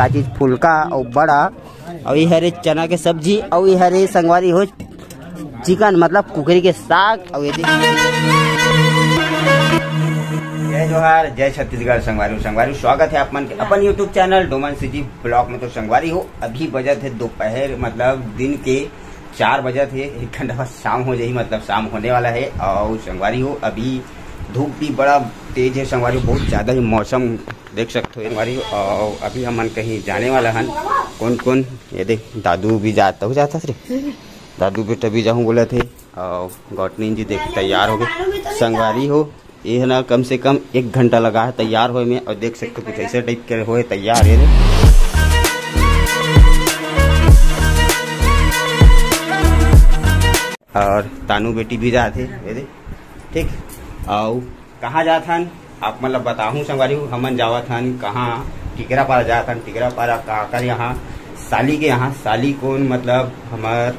का चीज फुल्का और बड़ा और ये हरे चना के सब्जी और ये हरे संगवारी हो चिकन मतलब कुकरी के साग और ये जय जोहार जय छत्तीसगढ़। संगवारी स्वागत है आप मन के अपन YouTube channel Doman city blog में। तो संगवारी हो अभी बजत है दोपहर मतलब दिन के 4 बजे थे, 1 घंटा बाद शाम हो जाएगी मतलब शाम होने वाला है। और संगवारी हो अभी धूप भी बड़ा तेज है। संगवारी हो बहुत ज़्यादा ही मौसम देख सकते हो संगवारी हो। और अभी हम कहीं जाने वाला हन। कौन कौन ये देख दादू भी जाता थे, दादू बेटा भी जाऊँ बोले थे। और गौटनी जी देख तैयार हो गए। संगवारी हो ये है ना कम से कम 1 घंटा लगा है तैयार होए में। और देख सकते हो कुछ ऐसे टाइप के होए तैयार है। और तानू बेटी भी जाते ठीक। और कहाँ जाथन आप मतलब बताऊँ संगवारी हो। हमन जावत हन कहाँ टिकरा पारा जाथन। टिकरा पारा काकर यहाँ साली के यहाँ साली कौन मतलब हमार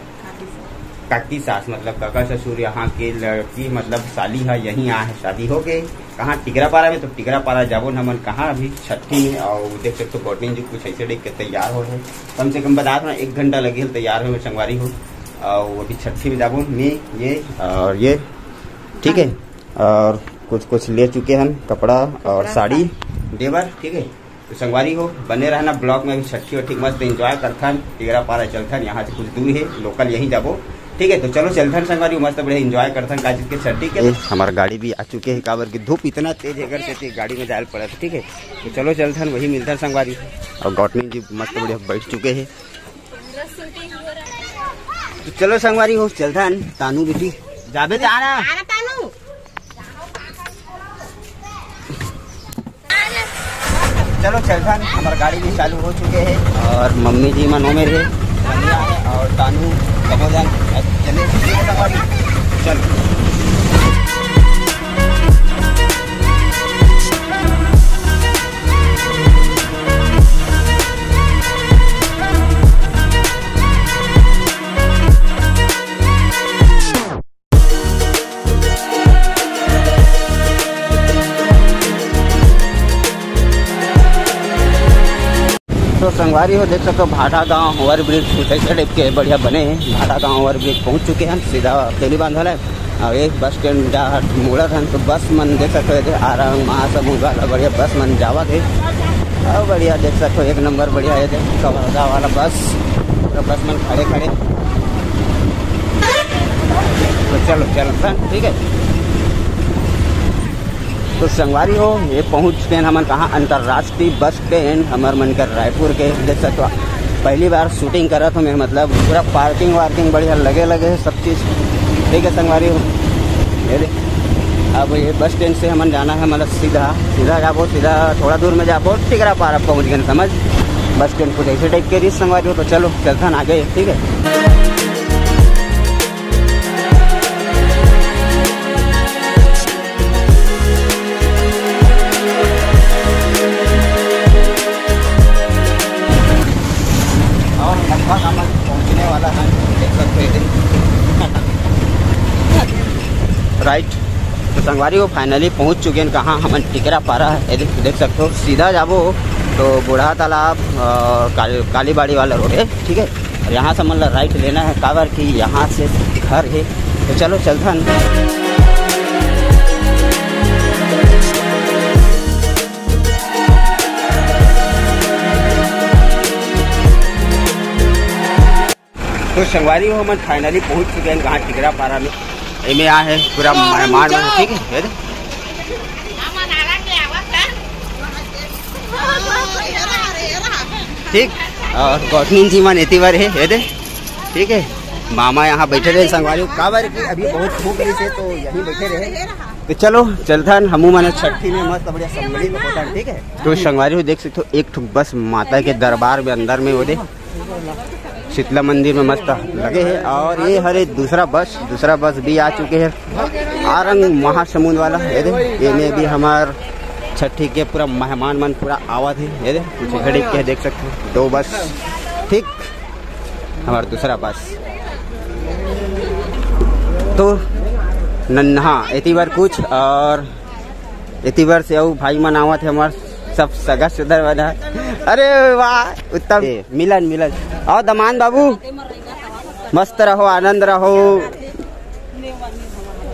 काकी सास मतलब काका ससुर यहाँ के लड़की मतलब साली है यहीं आ है शादी हो गए कहाँ टिकरा पारा में। तो टिकरा पारा जाबो हमन कहाँ अभी छठी में। और देख सकते हो गौटनी जी कुछ ऐसे देख के तैयार हो है। कम से कम बता 1 घंटा लगे तैयार हो संगवारी हो। और अभी छठी में जाबो मैं ये और ये ठीक है। और कुछ ले चुके हैं कपड़ा और साड़ी देवर ठीक है। तो संगवारी हो बने रहना ब्लॉग में। अभी छठी और ठीक मस्त एंजॉय करथन। टिकरा पारा चलथन यहाँ से कुछ दूर है लोकल यहीं जाबो ठीक है। तो चलो चलथन संगवारी मस्त बढ़िया एंजॉय करथन का चीज के छठी के। हमारा गाड़ी भी आ चुके हैं काबर की धूप इतना तेज है घर से गाड़ी में जाल पड़ा ठीक है। तो चलो चलथन वही मिलथन संगवारी। और गौटनी जी मस्त बढ़िया बैठ चुके हैं। तो चलो संगवारी हो चलथन। तानू बेटी जाबे तो आना चलो चलथन। हमारा गाड़ी भी चालू हो चुके हैं। और मम्मी जी मनो में है और तानू कबोजन चले चलो। तो संगवारी हो देख सकते हो भाटा गांव ओवर ब्रिज कुछ ऐसे टाइप के बढ़िया बने हैं। भाटा गांव ओवर ब्रिज पहुंच चुके हैं। सीधा तेली बांधल है और एक बस स्टैंड जहाँ मुड़त है। तो बस मन देख सकते हो आरंग महासमुंद वाला बढ़िया बस मन जावत है। और बढ़िया देख सकते हो 1 नंबर बढ़िया है कवर्धा वाला बस पूरा बस मन खड़े खड़े। तो चलो चलो ठीक है। तो संगवारी हो ये पहुँच गए हमन कहाँ अंतर्राष्ट्रीय बस स्टैंड हमार मन कर रायपुर के। देख सकते हो पहली बार शूटिंग करा था मैं मतलब पूरा पार्किंग वार्किंग बढ़िया लगे है सब चीज़ ठीक है संगवारी हो। अब ये बस स्टैंड से हमन जाना है मतलब सीधा जाबो सीधा थोड़ा दूर में जाबो टिकरा पारा पहुँच गए समझ। बस स्टैंड कुछ ऐसे टाइप के रही संगवारी हो। तो चलो चलथन आ गए ठीक है। पहुंचने वाला है देख सकते राइट। तो संगवारी को फाइनली पहुंच चुके हैं कहाँ हम टिकरा पारा है देख सकते हो। सीधा जाबो तो बूढ़ा तालाब कालीबाड़ी वाला रोड है ठीक है। और यहाँ से मतलब राइट लेना है काबर की यहाँ से घर है। तो चलो चलथन। तो संगवारी हो हम फाइनली पहुंच चुके हैं कहाँ टिकरा पारा में। इनमें आ है पूरा मेहमान ठीक है ठीक। और गौतमी जी मन एती बार है ठीक है। मामा यहाँ बैठे रहे संगवारी काबर की अभी बहुत धूप रही थे तो यहीं बैठे रहे। तो चलो चलथन हमू माने छठी में मस्त बढ़िया संगड़ी में होता ठीक है। तो संगवारी हो देख सकते हो एक बस माता के दरबार में अंदर में वो दे शीतला मंदिर में मस्त लगे हैं। और ये हरे दूसरा बस भी आ चुके हैं आरंग महासमुंद वाला ये में भी हमार छठी के पूरा मेहमान मन पूरा आवत है। ये कुछ घड़ी के देख सकते हो 2 बस ठीक हमारा दूसरा बस। तो नन्हा एती बार कुछ और एती बार से भाई मन आवत है हमार सब सगा सुधर बना। अरे वाह उत्तम। मिलन मिलन और दमान बाबू मस्त रहो, आनंद रहो।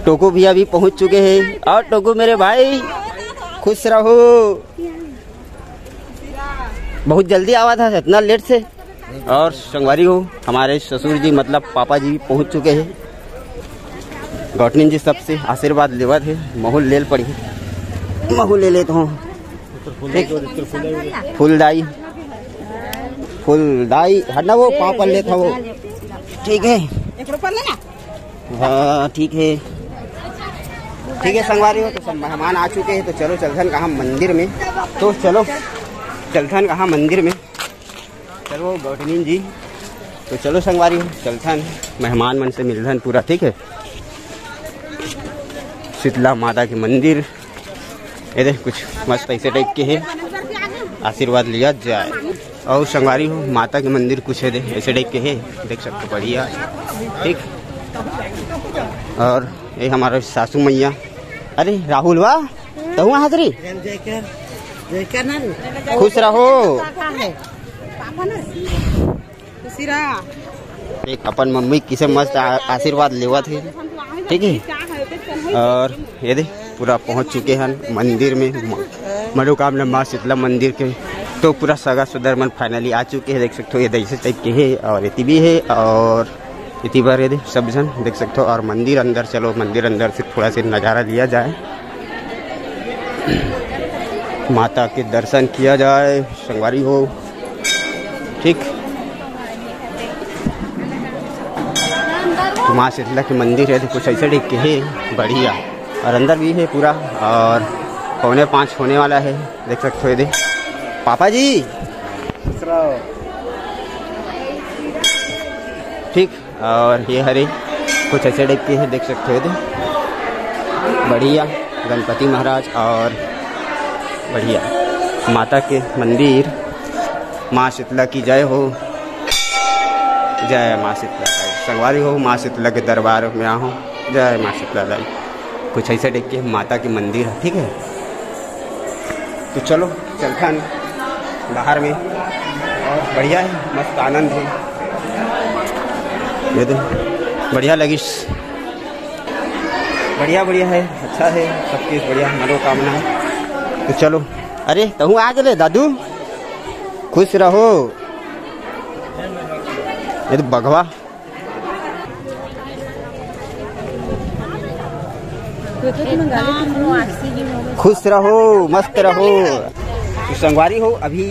टोकू भी अभी पहुंच चुके हैं। और टोकू मेरे भाई खुश रहो। बहुत जल्दी आवा था, इतना लेट से। और संगवारी हो हमारे ससुर जी मतलब पापा जी भी पहुंच चुके हैं। गौटनी जी सबसे आशीर्वाद लेवत है। महू ले पड़ी, महू ले लेता हूँ। फुलदाई फुलदाई हटना, वो पाँव पर लेता वो। ठीक है हाँ ठीक है ठीक है। संगवारी हो तो सब मेहमान आ चुके हैं। तो चलो चलथन कहाँ मंदिर में। तो चलो चलथन कहाँ मंदिर में। चलो गौटनी जी तो चलो संगवारी हो चलथन मेहमान मन से मिलथन पूरा। ठीक है शीतला माता के मंदिर ये देख कुछ मस्त ऐसे टाइप के है। आशीर्वाद लिया जाए। और संगवारी हो माता के मंदिर कुछ है ऐसे टाइप के है, देख सकते बढ़िया। ठीक और ये हमारा सासू मैया। अरे राहुल वाह तो हुआ हाजरी। खुश रहो। एक अपन मम्मी किसे मस्त आशीर्वाद लेवा थे। ठीक है और ये देख पूरा पहुंच चुके हैं मंदिर में, मनोकामना माँ शीतला मंदिर के। तो पूरा सगा सुदर्मन फाइनली आ चुके हैं, देख सकते हो। ये ऐसे टाइप के है और इति भी है और इति बार ये सब जन देख सकते हो। और मंदिर अंदर चलो, मंदिर अंदर से थोड़ा सा नज़ारा लिया जाए, माता के दर्शन किया जाए संगवारी हो। ठीक माँ शीतला के मंदिर है तो कुछ ऐसे टाइप के है बढ़िया। और अंदर भी है पूरा और 4:45 होने वाला है, देख सकते हो। ये देख पापा जी ठीक। और ये हरे कुछ ऐसे टाइप के है, देख सकते हो। देख बढ़िया गणपति महाराज और बढ़िया माता के मंदिर। माँ शीतला की जय हो, जय माँ शीतला। संगवारी हो माँ शीतला के दरबार में आओ, जय माँ शीतला दाई। कुछ ऐसे टाइप के माता के मंदिर है। ठीक है तो चलो चलथन बाहर में। और बढ़िया है, मस्त आनंद है। ये तो बढ़िया लगिस, बढ़िया बढ़िया है, अच्छा है, सब चीज़ बढ़िया मनोकामना है। तो चलो अरे तहु आ गए दादू, खुश रहो। ये तो बघवा खुश रहो, मस्त रहो। तो संगवारी हो अभी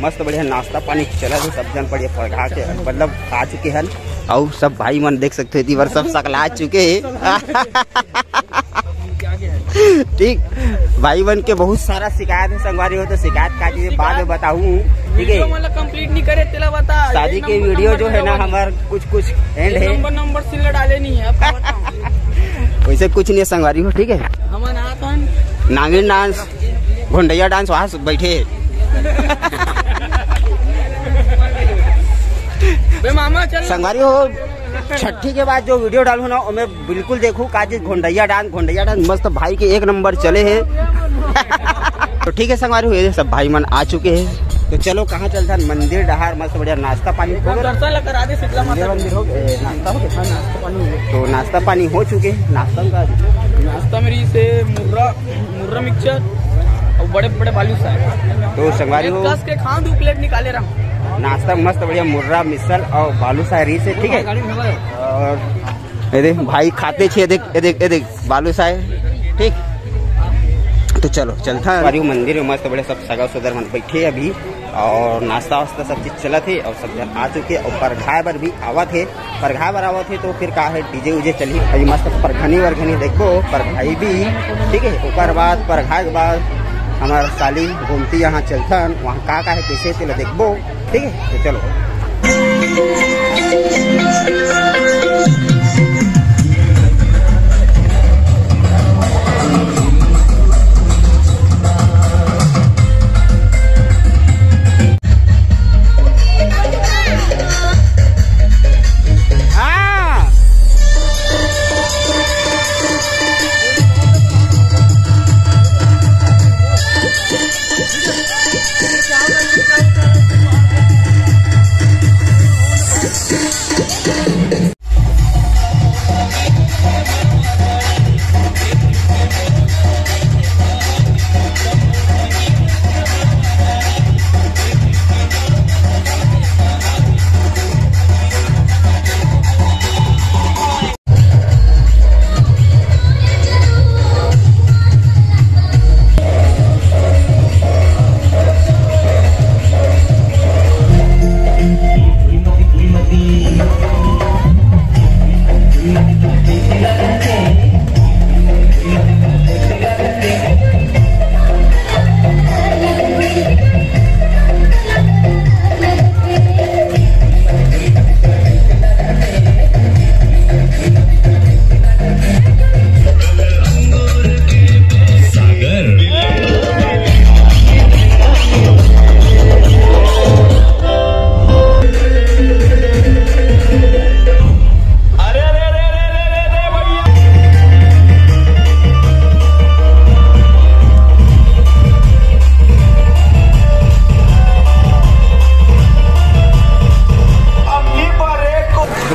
मस्त बढ़िया नाश्ता पानी चला है, सब जन बढ़िया पढ़ा के मतलब आ चुके हैं। और सब भाई मन देख सकते हो बार सब सकला चुके हैं। ठीक भाई बन के बहुत सारा शिकायत है संगवारी हो। तो शिकायत का चीज बाद में बताऊँ। ठीक है कंप्लीट नहीं करे तेला बता। शादी के वीडियो जो है ना हमारे कुछ एंड है, नंबर सिल डाले नहीं है वैसे कुछ नहीं है संगवारी हो। ठीक है नागिन डांस घोंडैया डांस वहाँ बैठे मामा चल संगवारी हो। छठी के बाद जो वीडियो डालू ना मैं बिल्कुल देखूँ का घोंडैया डांस मस्त भाई के 1 नंबर चले हैं। तो ठीक है संगवारी हो, ये सब भाई मन आ चुके हैं। तो चलो कहाँ चलता है मंदिर डहार, मस्त बढ़िया नाश्ता पानी हो गया। मंदिर हो गया, नाश्ता हो गया, नाश्ता पानी। तो नाश्ता पानी हो चुके, नाश्ता मेरी से मुर्रा मिक्सचर और बड़े बड़े बालू साहब। तो संगवारी हो के खा 2 प्लेट निकाले रहा। नाश्ता मस्त बढ़िया मुर्रा मिसल और बालू शायरी से। ठीक है और ये देख भाई खाते छे, देख बालू शायर। ठीक तो चलो चलता है मंदिर में, मस्त बड़े सब सगा सुदर मन बैठे अभी और नाश्ता वास्ता सब चीज चला थे और सब जन आ चुके। और परघाए बर भी आवा थे, परघाए बर आवा थे तो फिर का है डीजे उजे चली अभी मस्त परघनी वर्घनी देखो परघाई भी। ठीक है ओकर बाद परघाए के बाद हमारा साली घूमती यहाँ चलथन, वहाँ का है कैसे चलो देखबो। ठीक है तो चलो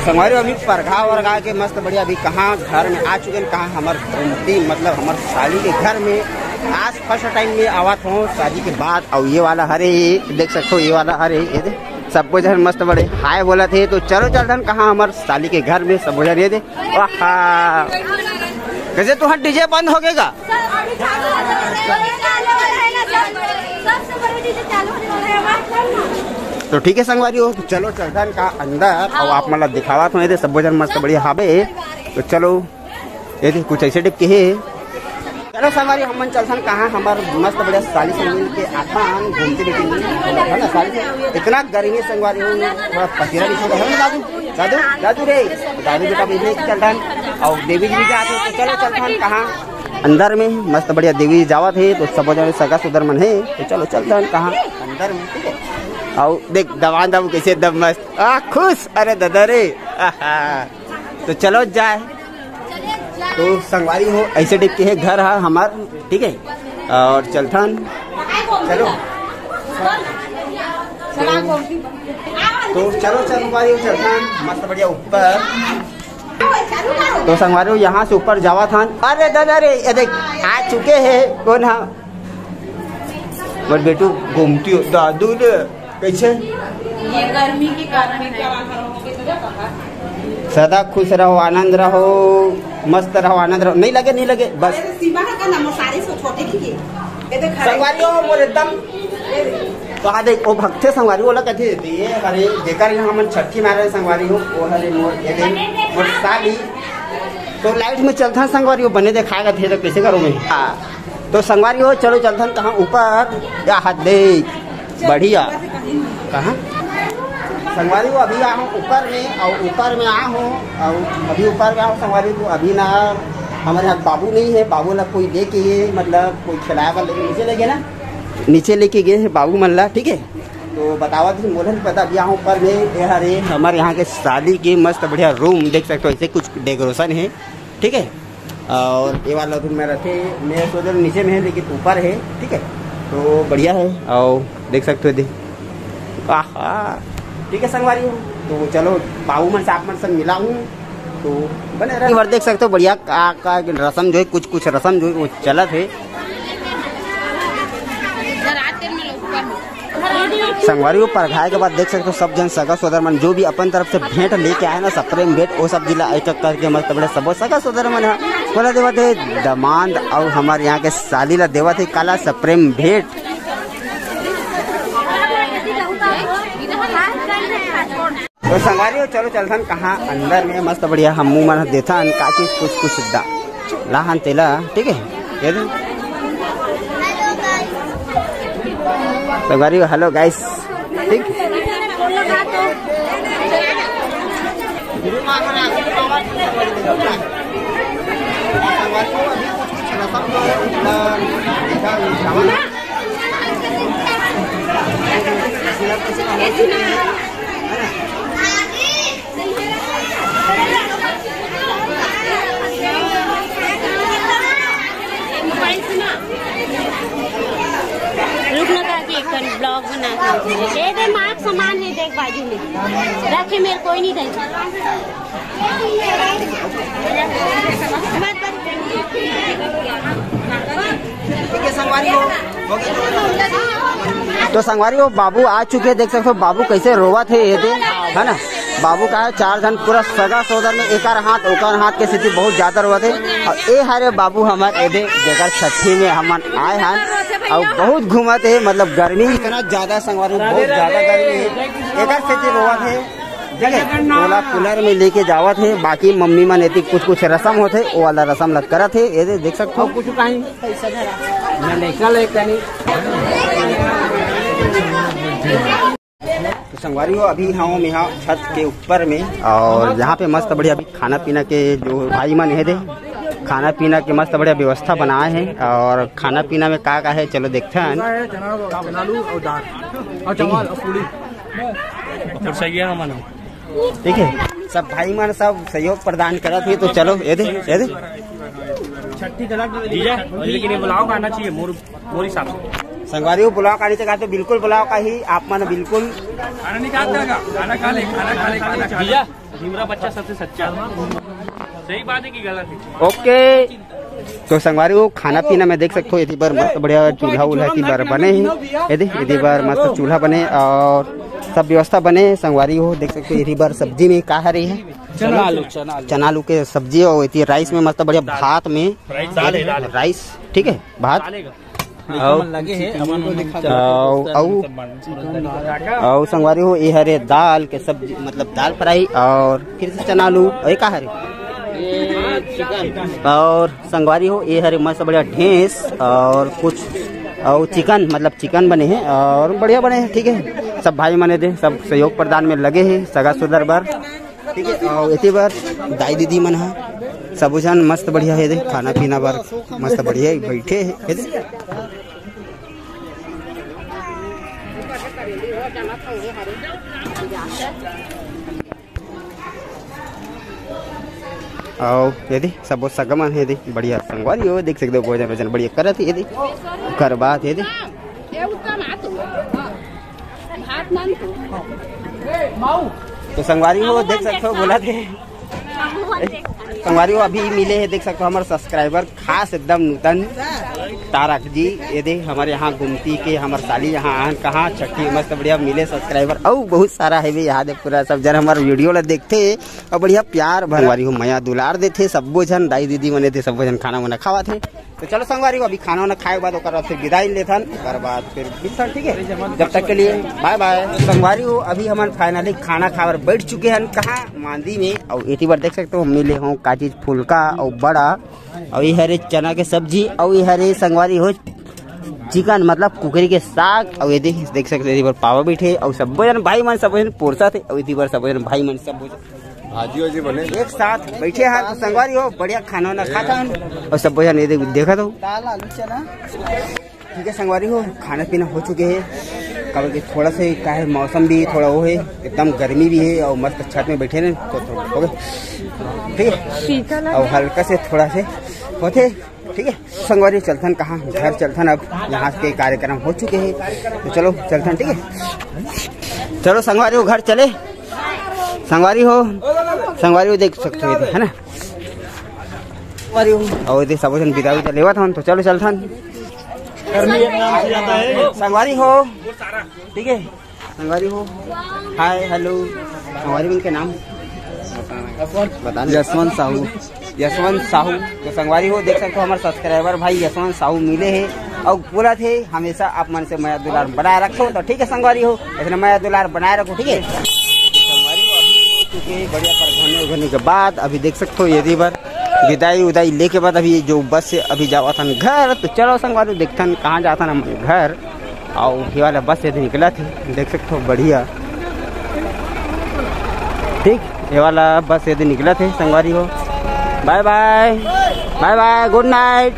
संगवारी अभी परघा वरघा के मस्त बढ़िया अभी कहाँ घर में आ चुके हैं, कहाँ हमार घूमती मतलब हमार साली के घर में आज फर्स्ट टाइम में आवत हूँ शादी के बाद। और ये वाला हरे देख सकते हो, ये वाला हरे ये दे सबको जन मस्त बड़े हाय बोला थे। तो चलो चल कहाँ हमार साली के घर में सब जन ये दे कैसे तो हाँ डीजे बंद हो गएगा। तो ठीक है संगवारी हो, चलो चलधन का अंदर और आप मतलब दिखावा तो ये सब जन मस्त बढ़िया हावे। तो चलो ये कुछ ऐसे टिप के है। चलो संगवारी हम चलथन कहाँ हमार मस्त बढ़िया साली से मिल के आसान घूमते है ना। साली से इतना गर्मी संगवारी हो थोड़ा पसीना भी छोड़ा है ना। दादू दादू दादू रे दादू बेटा भी चलथन और देवी जी भी जाते। तो चलो चलथन कहाँ अंदर में मस्त बढ़िया देवी जावा थे। तो सब जन सगा सुधर मन है। तो चलो चलथन कहाँ अंदर में ठीक है। और देख दवान दाबू कैसे दम मस्त खुश अरे दादा रे तो चलो जाए। तो संगवारी हो ऐसे टाइप के है घर है हमार ठीक है। और चलथन चलो तो चलो संगवारी हो चलथन मस्त बढ़िया ऊपर। तो संगवारी हो यहाँ से ऊपर जावा था। अरे दादा रे ये देख आ चुके हैं कौन है बट बेटू घूमती हो दादू रे कैसे ये गर्मी के कारण सदा खुश रहो आनंद रहो मस्त रहो आनंद रहो। नहीं लगे बस संगवारी हो मोर एकदम। तो हाँ देख वो भक्ते संगवारी वाला कथी देती है हरे जेकर हम छठी मारे संगवारी हो वो हरे मोर साली। तो लाइट में चलता संगवारी हो बने दिखाएगा थे तो कैसे करो मैं। तो संगवारी हो चलो चलता कहाँ ऊपर या हाथ देख बढ़िया कहाँ संगवारी को अभी आऊँ ऊपर में और ऊपर में आ हूँ और अभी ऊपर में आऊँ संगवारी को अभी ना हमारे यहाँ बाबू नहीं है। बाबू ला कोई लेके मतलब कोई खिलाया वाला लेके नीचे ले गए ना नीचे लेके गए हैं बाबू मन ला ठीक है। तो बतावा थी मोला नहीं पता अभी आऊँ ऊपर में अरे हमारे यहाँ के शादी के मस्त बढ़िया रूम देख सकते हो ऐसे कुछ डेकोरेशन है ठीक है। और ये वाला रूम में रहते मेरे सोच नीचे में है लेकिन ऊपर है ठीक है। तो बढ़िया है और देख सकते हो देख ठीक है संगवारी हो। तो चलो बाबू मन से आप मन से मिला हूँ तो बने रहे देख सकते हो बढ़िया का रस्म जो है कुछ रस्म जो है वो चलत है संगवारी को परघाए के बाद देख सकते हो सब जन सगा सोदर मन जो भी अपन तरफ से भेंट लेके आए ना सप्रेम भेंट वो सब जिला अटक करके मस्त बड़े सब सगा सोदर मन बोला देवा थे दमांद और हमारे यहाँ के साली ला देवा थे काला सप्रेम भेंट। तो संगवारी हो चलो चलथन कहाँ अंदर में मस्त बढ़िया हम मुँह मन देथा का चीज कुछ लाहन तेला ठीक है। संगवारी हेलो गाइस ठीक ब्लॉग बना दे दे मार्क सामान है देख बाजू में रखे मेरे कोई नहीं देगा। तो संगवारी हो बाबू आ चुके देख सकते हो बाबू कैसे रोवा थे ये थे है ना। बाबू का है 4 जन पूरा सगा सौदर में एक हाथ के स्थिति बहुत ज्यादा रोवा थे। और ये हरे बाबू हमारे जेकर छठी में हम आए हैं और बहुत घूमत है मतलब गर्मी इतना ज्यादा संगवारी बहुत ज्यादा गर्मी है एक स्थिति रोवा थे टोला कूलर में लेके जावा थे। बाकी मम्मी मन एती कुछ रस्म होते वो वाला रस्म लग करा थे ये देख सकते हो कुछ कहीं तो संगवारी हो अभी हम यहाँ छत के ऊपर में और यहाँ पे मस्त बढ़िया अभी खाना पीना के जो भाई मन है दे खाना पीना के मस्त बढ़िया व्यवस्था बनाए हैं। और खाना पीना में का है चलो देखते हैं ठीक है। सब भाई मन सब सहयोग प्रदान करा थे। तो चलो ये दे छठी लेकिन ये बुलाओ आना चाहिए मोर हिसाब से संगवारी हो पुलाव का नीचे तो बिल्कुल पुलाव का ही आप मन बिल्कुल खाना नहीं खाना खा ले भैया हिमरा बच्चा सबसे सच्चा सही बात है कि गलत है। ओके तो संगवारी हो खाना पीना में देख सकते हो यदि बार मस्त बढ़िया चूल्हा उल्हा की बार बने ही यदि बार मस्त चूल्हा बने और सब व्यवस्था बने संगवारी हो देख सकते हो यदि बार सब्जी में क्या रही है चना आलू के सब्जी और इतनी राइस में मस्त बढ़िया भात में राइस ठीक है भात और संगवारी हो ये हरे दाल के सब्जी मतलब दाल फ्राई और फिर से चना आलू ये का हरे और संगवारी हो ये हरे मस्त बढ़िया ढेंस और कुछ और चिकन मतलब चिकन बने हैं और बढ़िया बने हैं ठीक है। सब भाई मने दे सब सहयोग प्रदान में लगे हैं सगा सुधर बार ठीक है। और इतनी बार दाई दीदी मन है सब जन मस्त बढ़िया है दे खाना पीना बार मस्त बढ़िया बैठे है। और यदि सब सगमन है यदि बढ़िया संगवारी हो देख सकते हो भोजन वजन बढ़िया करत है यदि कर बात है तो संगवारी हो देख सकते हो बोला थे संगवारी हो अभी मिले हैं देख सकते हो हमारे सब्सक्राइबर खास एकदम नूतन तारक जी यदि हमारे यहाँ घूमती के हमारे साली यहाँ आन कहाँ छठी मस्त बढ़िया मिले सब्सक्राइबर और बहुत सारा है यहाँ देख पूरा सब जन हमारे वीडियो ला देखते और बढ़िया प्यार भरवारी हो मया दुलार देते सब जन दाई दीदी मने थे सब जन खाना वाना खावा थे। तो चलो संगवारी हो अभी खाना वाना खाए बाद फिर विदाई लेथन ओकर बाद फिर बिस्तर ठीक है जब तक के लिए बाय बाय। संगवारी हो अभी हम फाइनली खाना खावर बैठ चुके हैं कहाँ मांदी में और इतनी बार देख सकते हो मिले हो का चीज फुल्का और बड़ा और ये हरे चना के सब्जी और ये हरे संगवारी हो चिकन मतलब कुकरी के साग और ये देख सकते हो पावा बैठे और सब जन भाई मन सब जन पोरसा थे और इतनी बार सब जन भाई मन सब भाजी वाजी बने एक साथ बैठे हैं तो संगवारी हो बढ़िया खाना वाना खाता है और सब जन ये देखा तो ठीक है। संगवारी हो खाना पीना हो चुके हैं कब के थोड़ा सा क्या है मौसम भी थोड़ा वो है एकदम गर्मी भी है और मस्त छत में बैठे हैं तो हो गए ठीक है और हल्का से थोड़ा से होते ठीक है। संगवारी चलथन कहाँ घर चलथन अब यहाँ के कार्यक्रम हो चुके हैं तो चलो चलथन ठीक है। चलो संगवारी हो घर चले संगवारी हो देख सकते हो है ना और इधर सब जन विदा विदा लेवा था तो चलो चलथन संगवारी हो ठीक है। संगवारी हो हाय हेलो संगवारी उनके नाम बता यशवंत साहू तो संगवारी हो देख सकते हो हमारे सब्सक्राइबर भाई यशवंत साहू मिले हैं और बोला थे हमेशा आप मन से माया दुलार बनाए रखो तो ठीक है। संगवारी हो ऐसे माया दुलार बनाए रखो ठीक है। बढ़िया पर घने के बाद अभी देख सकते हो यदि बार विदाई उदाई लेके बाद अभी जो बस से अभी जावा था घर तो चलो संगवारी देखता कहाँ जाता ना घर और ये वाला बस से निकला थे देख सकते हो बढ़िया ठीक ये वाला बस से निकला थे संगवारी हो bye bye bye bye good night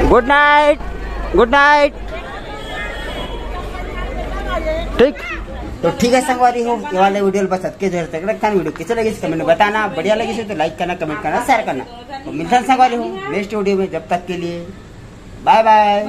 good night good night ठीक तो ठीक है। संगवारी हो ये वाले वीडियो बस के जो तक रखता वीडियो कैसे लगी कमेंट में बताना बढ़िया लगी तो लाइक करना कमेंट करना शेयर करना तो मिलता है संगवारी हो नेक्स्ट वीडियो में जब तक के लिए बाय बाय।